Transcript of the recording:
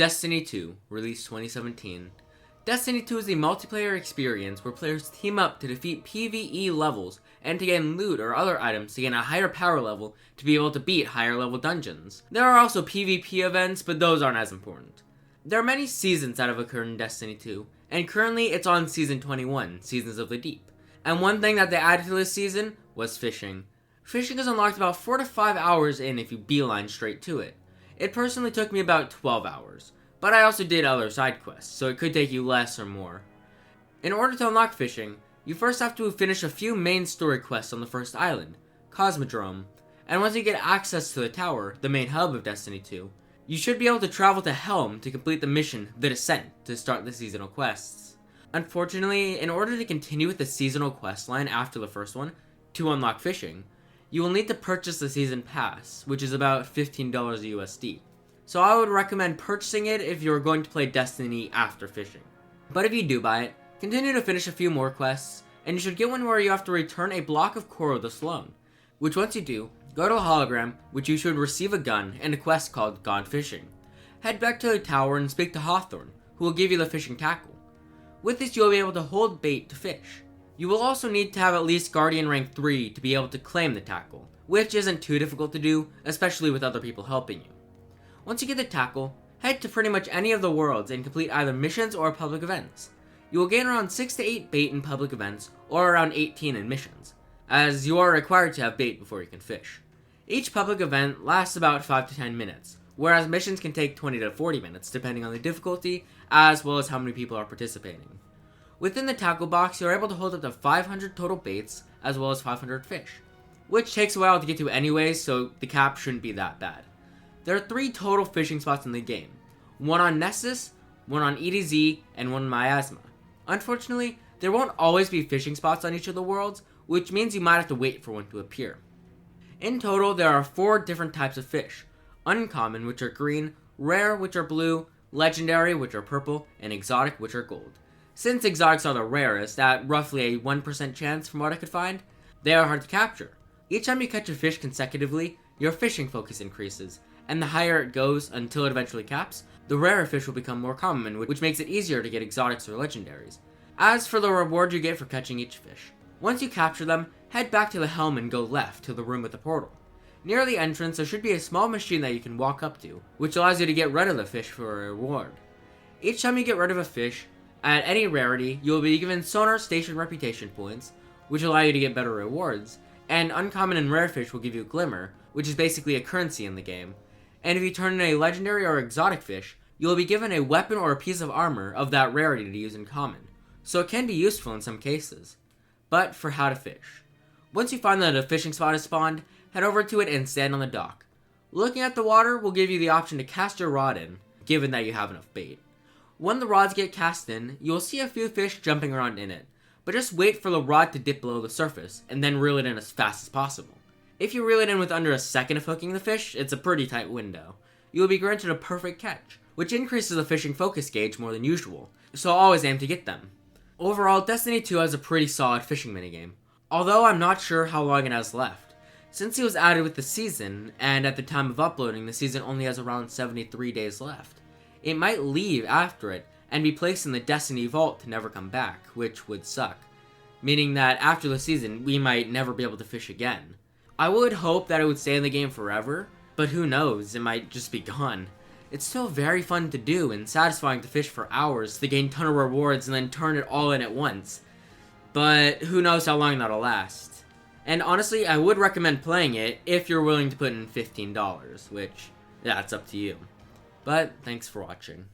Destiny 2, released 2017. Destiny 2 is a multiplayer experience where players team up to defeat PvE levels and to gain loot or other items to gain a higher power level to be able to beat higher level dungeons. There are also PvP events, but those aren't as important. There are many seasons that have occurred in Destiny 2, and currently it's on Season 21, Seasons of the Deep. And one thing that they added to this season was fishing. Fishing is unlocked about 4 to 5 hours in if you beeline straight to it. It personally took me about 12 hours, but I also did other side quests, so it could take you less or more. In order to unlock fishing, you first have to finish a few main story quests on the first island, Cosmodrome, and once you get access to the tower, the main hub of Destiny 2, you should be able to travel to Helm to complete the mission, The Descent, to start the seasonal quests. Unfortunately, in order to continue with the seasonal quest line after the first one, to unlock fishing, you will need to purchase the season pass, which is about $15 USD. So I would recommend purchasing it if you're going to play Destiny after fishing. But if you do buy it, continue to finish a few more quests, and you should get one where you have to return a block of Korodus Loan, which once you do, go to a hologram, which you should receive a gun and a quest called Gone Fishing. Head back to the tower and speak to Hawthorne, who will give you the fishing tackle. With this, you will be able to hold bait to fish. You will also need to have at least Guardian rank 3 to be able to claim the tackle, which isn't too difficult to do, especially with other people helping you. Once you get the tackle, head to pretty much any of the worlds and complete either missions or public events. You will gain around 6 to 8 bait in public events, or around 18 in missions, as you are required to have bait before you can fish. Each public event lasts about 5 to 10 minutes, whereas missions can take 20 to 40 minutes depending on the difficulty, as well as how many people are participating. Within the tackle box, you are able to hold up to 500 total baits, as well as 500 fish, which takes a while to get to anyways, so the cap shouldn't be that bad. There are 3 total fishing spots in the game, one on Nessus, one on EDZ, and one on Miasma. Unfortunately, there won't always be fishing spots on each of the worlds, which means you might have to wait for one to appear. In total, there are 4 different types of fish: uncommon, which are green, rare, which are blue, legendary, which are purple, and exotic, which are gold. Since exotics are the rarest, at roughly a 1% chance from what I could find, they are hard to capture. Each time you catch a fish consecutively, your fishing focus increases, and the higher it goes until it eventually caps, the rarer fish will become more common, which makes it easier to get exotics or legendaries. As for the reward you get for catching each fish, once you capture them, head back to the helm and go left to the room with the portal. Near the entrance, there should be a small machine that you can walk up to, which allows you to get rid of the fish for a reward. Each time you get rid of a fish, at any rarity, you will be given Sonar Station Reputation points, which allow you to get better rewards, and uncommon and rare fish will give you Glimmer, which is basically a currency in the game. And if you turn in a legendary or exotic fish, you will be given a weapon or a piece of armor of that rarity to use in common, so it can be useful in some cases. But for how to fish. Once you find that a fishing spot is spawned, head over to it and stand on the dock. Looking at the water will give you the option to cast your rod in, given that you have enough bait. When the rods get cast in, you will see a few fish jumping around in it, but just wait for the rod to dip below the surface, and then reel it in as fast as possible. If you reel it in with under a second of hooking the fish, it's a pretty tight window. You will be granted a perfect catch, which increases the fishing focus gauge more than usual, so always aim to get them. Overall, Destiny 2 has a pretty solid fishing minigame, although I'm not sure how long it has left. Since it was added with the season, and at the time of uploading, the season only has around 73 days left. It might leave after it, and be placed in the Destiny Vault to never come back, which would suck. Meaning that after the season, we might never be able to fish again. I would hope that it would stay in the game forever, but who knows, it might just be gone. It's still very fun to do and satisfying to fish for hours to gain a ton of rewards and then turn it all in at once. But who knows how long that'll last. And honestly, I would recommend playing it if you're willing to put in $15, which, yeah, it's up to you. But thanks for watching.